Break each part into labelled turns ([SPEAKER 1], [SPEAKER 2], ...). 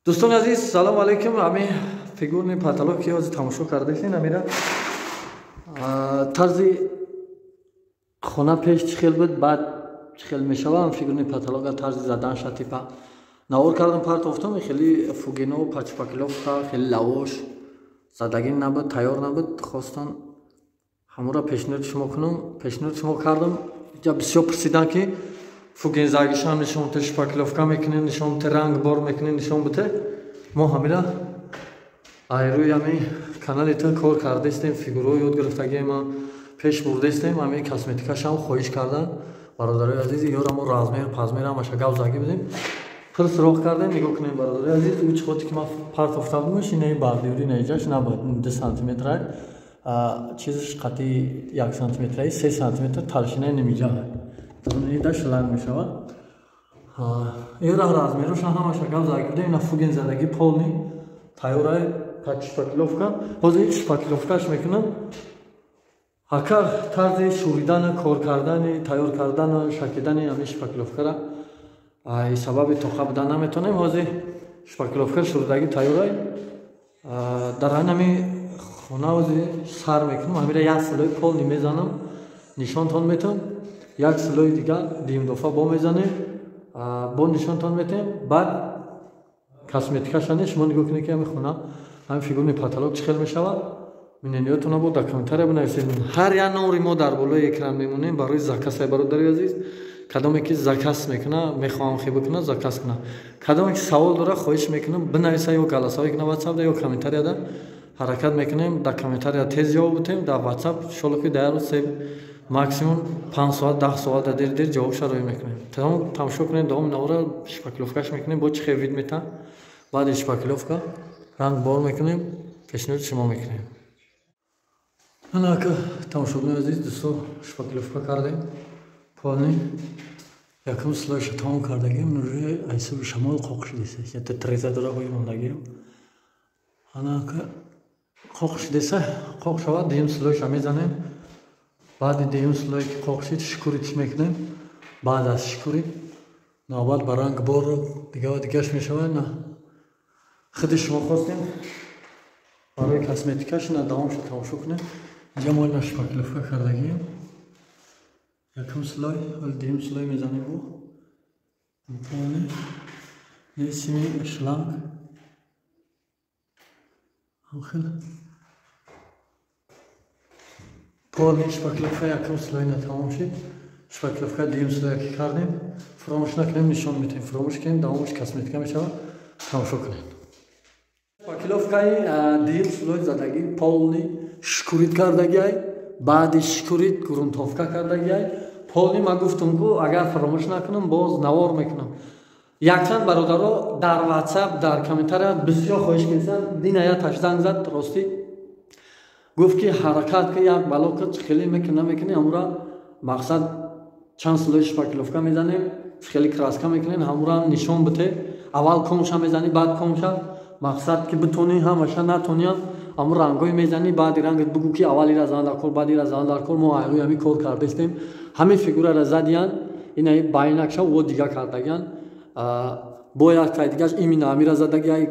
[SPEAKER 1] دوستان عزیز سلام علیکم. همین فیگورنی پاتالوگ که از تماشا کردین امیرا طرزی خونه پیش چخیل بود بعد چخیل میشوه هم فیگورنی پاتالوگ طرزی زدن شد تیپا نور کردم پارت افتم خیلی فوگینو پاچپاکلوفکا خیلی لواش زدگی نبود تیار نبود خواستن همورا پیشنهاد شما کردم جا بسیار پرسیدن که فوگین زاگیش هم نشون ته شپاکلوفکا میکنین نشون ته رنگ بار میکنین نشون بده ما همینا روی همین کانال تا کار کرده استیم فیگورو یاد گرفتگی ما پیش برده استیم همین کاسمتیکاش هم خواهش کردن برادرای عزیز یارو ما رازمیر پازمیر هم اشگاو زاگی بدیم پس سراغ کردیم نگاه کنیم برادرای عزیز اوچ خودی که ما پارت افتادمش اینه باردیوری نیجاش نبود 2 سانتیمتر چیزش قطعی 1 سانتیمتر 3 سانتیمتر تلشینه نمیجا این داشت لنگ میشود این راه رازمیروش هم اشگاو زاگی بدیم اینا فوگین زدگی پولنی تایورای پاچپاکلوفکا بازی شپاکلوفکاش میکنن هکر طرز شوریدن کار کردن تیار کردن شکیدن همین شپاکلوفکا را ای سبب توخه بدن نمیتونیم بازی شپاکلوفکا شوریدگی تیارای در همین خونه بازی سر میکنم همین یک سلوی پول میزنم نشان تون میتونم یک سلوی دیگر دیم دفعه با میزنیم با نشان تون میتونیم بعد کاسمتیکاش شما نگاه کنید که همین خونه همین فیگورنی پاتالوگ چخیل میشود مینیاتون بود در کامنتر بنویسید هر یا نوری ما در بالای اکران میمونیم برای زاکاس برادری عزیز کدومی که زاکاس میکنه میخوام خیلی بکنه زاکاس کنه کدومی که سوال داره خواهش میکنم بنویسه یا گلاسایی که واتساپ یا کامنتر دا حرکت میکنیم در کامنتر تیز جواب بدیم در واتساپ شلو که در روز ماکسیموم 5 ساعت 10 ساعت دیر جواب شروع میکنیم تماشا کنید دوم نوره شپاکلوفکاش میکنیم با چه خیلی میتن بعد شپاکلوفکا رنگ بار میکنیم پیشنهاد شما میکنیم انا که تماشا کنید عزیز دوستو شپاکلوفکا کردیم پانی یکم سلایش تمام کردگیم روی ایسو شمال قوقش دیسه یا تریزه داره های موندگیم انا که قوقش دیسه قوق شود دیم سلایش میزنیم بعد دیم سلای که قوقشید شکوریتش میکنیم بعد از شکوری نوبت برنگ بار دیگهش میشود نه خودش شما خواستیم برای کاسمتیکاش نه دوام شد تماشا کنیم اینجا ما شپاکلوفکا کردگیم یکم سلای دیم سلای میزنیم بو پانی نیسیمی شلنگ خیلی پانی شپاکلوفکا یکم سلای تمام شد شپاکلوفکا دیم سلای که کردیم فراموش نکنیم نشان میتونیم فراموش کنیم دوامش کاسمتیکا میشود تماشا کنیم شپاکلوفکای دیم سلای زدگی پولنی شکورید کردگی بعد شکورید گرونتوفکا کردگی پولنی ما گفتم که اگر فراموش نکنم باز نوار میکنم یکچند برادرها در واتساپ در کامنتر بسیار خواهش کردن دین آیاتش زنگ زد راستی گفت که حرکت که یک بلاک خیلی میکنه همورا مقصد چند سلوی شپاکلوفکا میزنیم خیلی کراسکا میکنین همورا نشون بده اول کمشا میزنی بعد کمشا مقصد که بتونی همشا نتونی امو رنگای میزنی بعد رنگت بگو که اولی را زان در کار بعدی را زان در کار ما روی همین کار کرده استیم همین فیگورا را زدیان این باینکشا و دیگه کردگان با یک کای دیگه این نامی را زدگی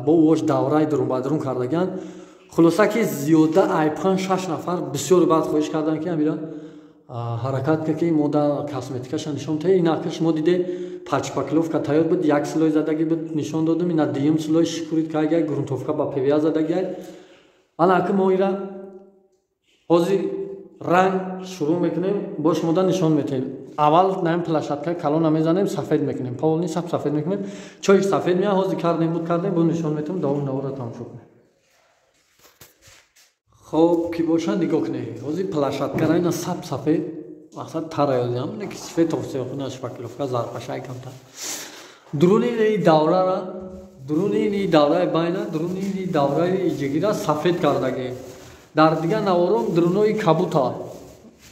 [SPEAKER 1] با وش دورای درون بدرون کردگان خلاصه که زیاده ای 5-6 نفر بسیار بعد خواهش کردن که امیرا حرکت که مدل کاسمتیکاش نشون ته این نکش ما دیده پاچپاکلوفکا تیار بود یک سلای زدگی بود نشون دادم این دیم سلای شکورید که اگه گرونتوفکا با پیویا زدگی انا که ما ایرا حاضی رنگ شروع میکنیم باش مدل نشون میتیم اول نیم پلاشتکا کلون میزنیم سفید میکنیم پاولنی سفید میکنیم چای سفید میاد حاضی کردیم با نشون میتیم دوم نوره تمام شد خب کی باشه نگاه کنید حاضی پلاشتکا را اینا سفید مقصد ترایازی هم نکی سفید توفیق کنه شپاکلوفکا زرپشای کمتر درونی این دوره باینه درونی این دوره ایجگی را سفید کردگی در دیگه نوارم درونوی کبوتا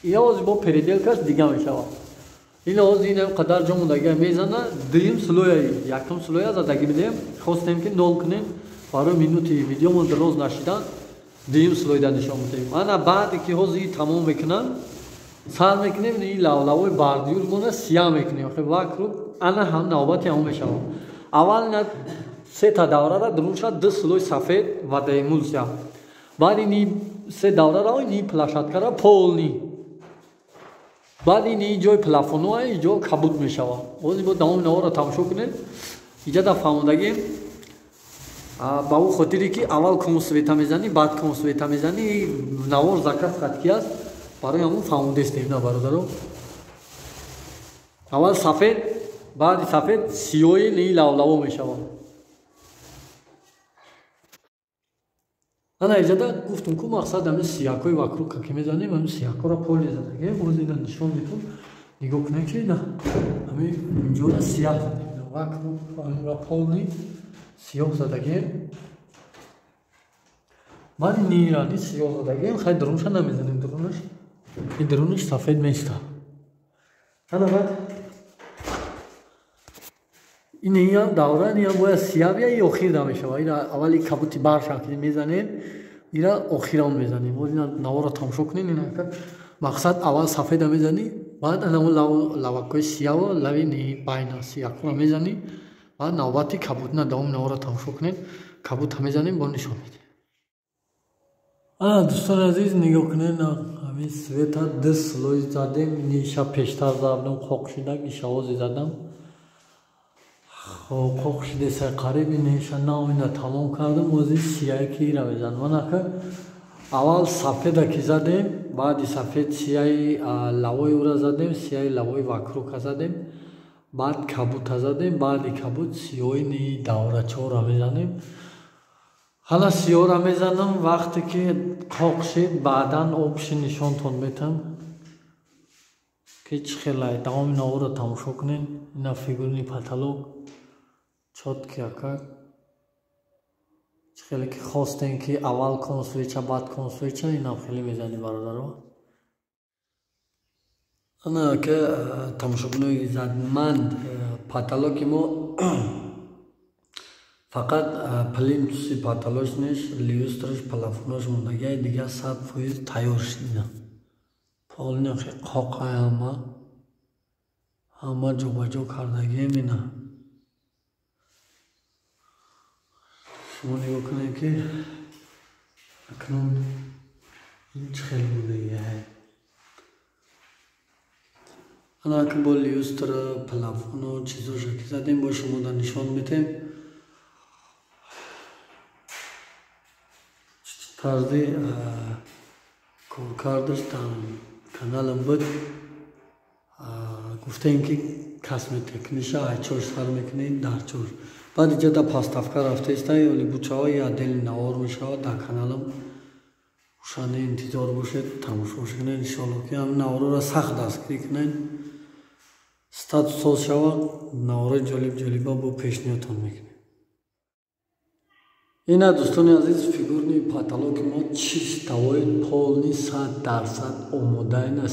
[SPEAKER 1] یا از با پریدل کش دیگه میشود این از این قدر جمع دیگه میزنه دیم سلوی یکم سلوی زدگی بدیم خواستیم که نول کنیم برای مینوتی ویدیو من دروز نشیدن دیم سلوی نشان میدیم انا بعد که حوزی تمام میکنن سر میکنیم این لاولوی باردیور مونه سیاه میکنیم خب وقت رو انا هم نوبتی هم میشود اول سه تا دوره را درون شد 2 سلوی سفید و د امولسیا بعد این سه دوره را این پلاشات کرا پولنی بعد این جای پلافونو اینجا کبود میشوه بازی با دام نو را تماشا کنید اینجا دا فهمیدگی با او خاطری که اول کنسویتا میزنی بعد کنسویتا میزنی نوار زکات خطی است برای همون فهمیده است اینا برادرو اول سفید بعد سفید سیاهی نی لولو میشوه انا اینجا گفتم که مقصد همین سیاکوی وکرو که میزنیم همین سیاکو را پول میزنه باز اینا نشون میتون نگاه کنه که نه همین اینجا سیاه زدیم وکرو همین را پول نی سیاه زدگیم بعد نیرانی سیاه زدگیم خیلی درونش نمیزنیم درونش این درونش سفید میسته انا بعد این یا دوران یا باید سیاه یا اخیر دا میشه اینا اولی کبوتی بار شکلی میزنیم اینا اخیران میزنیم و اینا نوار را تماشا کنین اینا مقصد اول سفید میزنی بعد اون لواکوی سیاه و لوی نی باین سیاه را میزنی بعد نوبتی کبوت نه دوم نوار را تماشا کنین کبوت میزنیم با نشون میدیم دوستان عزیز نگاه کنین همین سویتا 10 سلوی زدیم این شب پیشتر زدم خوک شدم این شوازی زدم خوک شده سر قریبی نیشان اینا تمام کردم وزی سیاهی که را میزنم من اول سفید که زدیم بعد سفید سیاهی لوای او را زدیم سیاهی لوای وکرو که زدیم بعد کبوت زدیم بعد کبوت سیاهی نی دوره چور را میزنیم حالا سیاه را میزنم وقتی که خوک شد بعدا آبش نشانتون میتم که چخیلی دوام اینا را تماشا کنین اینا فیگورنی پتالوگ چود کیا کرد خیلی که خواستین که اول کنسویچه بعد کنسویچه اینا خیلی میزنی برادرو انا که تماشا کنوی زد من پتالوگی ما فقط پلینتوسی پتالوش نیست لیوسترش پلافونش موندگی دیگه 100% تیار شد اینا پولنی خیلی قاقای همه جو بجو کردگی اینا شما نگاه کنید که اکنون این خیلی بوده انا که با لیوستر پلافون و چیزوش که زدیم با شما در نشان میتیم طرزی کارکردش در کانالم بود گفته این که کاسمتیک میشه چوش سر میکنید در چوش بعد اینجا در پاستافکا رفته ایستایی ولی بچه های دل نوار میشه در کانالم شانه انتظار باشید تماشا کنید انشاءالله که هم نوار را سخت دستگیری کنید ستاتوس ساز شود نوار جالبا با پیشنیاتون میکنید اینا دوستان عزیز فیگورنی پتالوگ ما چیز توای پولنی 100% آماده اینا 100%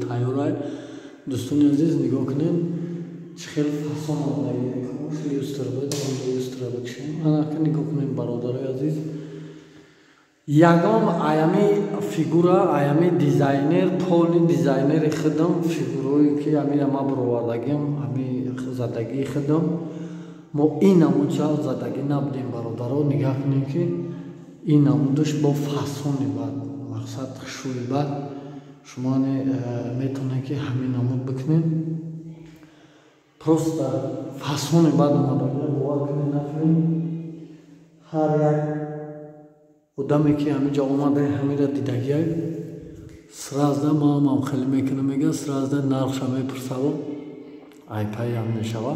[SPEAKER 1] تیاره دوستان عزیز نگاه کنید خیلی فصل آماده لیوستر بود لیوستر بکشیم انا که نگاه کنیم برادرای عزیز یگام ایامی فیگورا ایامی دیزاینر پولنی دیزاینر خدم فیگوروی که امی ما برآوردگیم امی زدگی خدم ما این نمودشا زدگی نبودیم برادرها نگاه کنیم که این نمودش با فصل بعد مقصد خشوی بعد شما میتونه که همین نمود بکنید پروست فصل بعد اومده باور کنید نفرین هر یک آدمی که همینجا اومده همین را دیدگی های سرازده ما هم خیلی میکنه میگه سرازده نرخش همه پرساو ای پای هم نشوه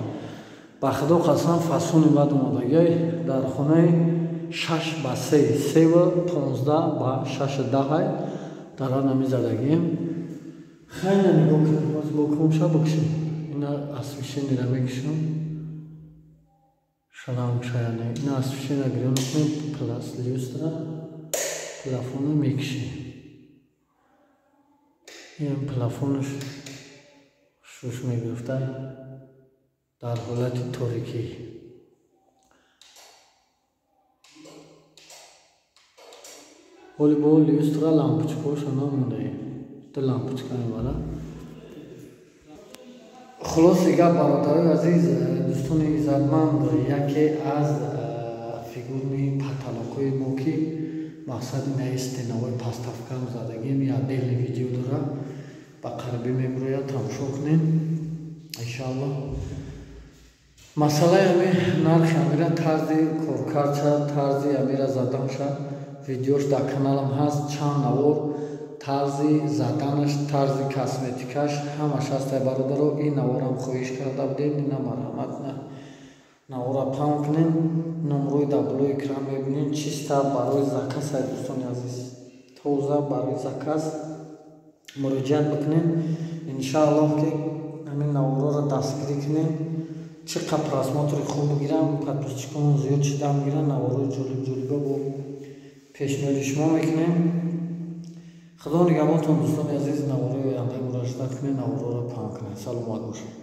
[SPEAKER 1] با خدا قسم فصل بعد اومده در خونه 6 با 3 و 15 با 6 10 در آن همی زدگیم خیلی نگاه کنیم باز با کمشا بکشیم اینا اسویشین دیره میکشیم شنام کشایانه اینا اسویشین اگریم کنیم پلاس لیوستره پلافونه میکشیم این پلافونش شوش میگرفته در حالت تاریکی ولی با لیوستره لامپچکوش نمونده ده لامپچکه میباره خلاص دیگه برادرای عزیز، دوستان عزتمند، یکی از فیگورنی پتالوکوی ما که مقصد نیست نوای پستافکم زدگیم یا دل ویدیو داره با قربی میبروید تماشا کنین انشاءالله. مسئله همی نرخ همیره طرزی کارکارچه طرزی همیره زدم شد ویدیوش در کانالم هست. چند نوار طرزی زدنش طرزی کاسمتیکش همش هست برادرو. این نوارم خواهش کرده بودیم اینا مرحمت نه نوارا پام کنین. نمروی دبلوی اکرام ببینین چیستا برای زکاس های دوستان عزیز توزه برای زکاس مراجعت بکنین انشاءالله که همین نوارا را دستگیری کنین. چقدر پراسمات رو خوب بگیرم پدپسچکمون زیاد شده میگیرن نوارای جالبه با پیشنهاد شما میکنیم. خدا نگهبانتون دوستان عزیز. نوارای آینده مراجعت کنین نوارا را پام کنین. سلامت باشید.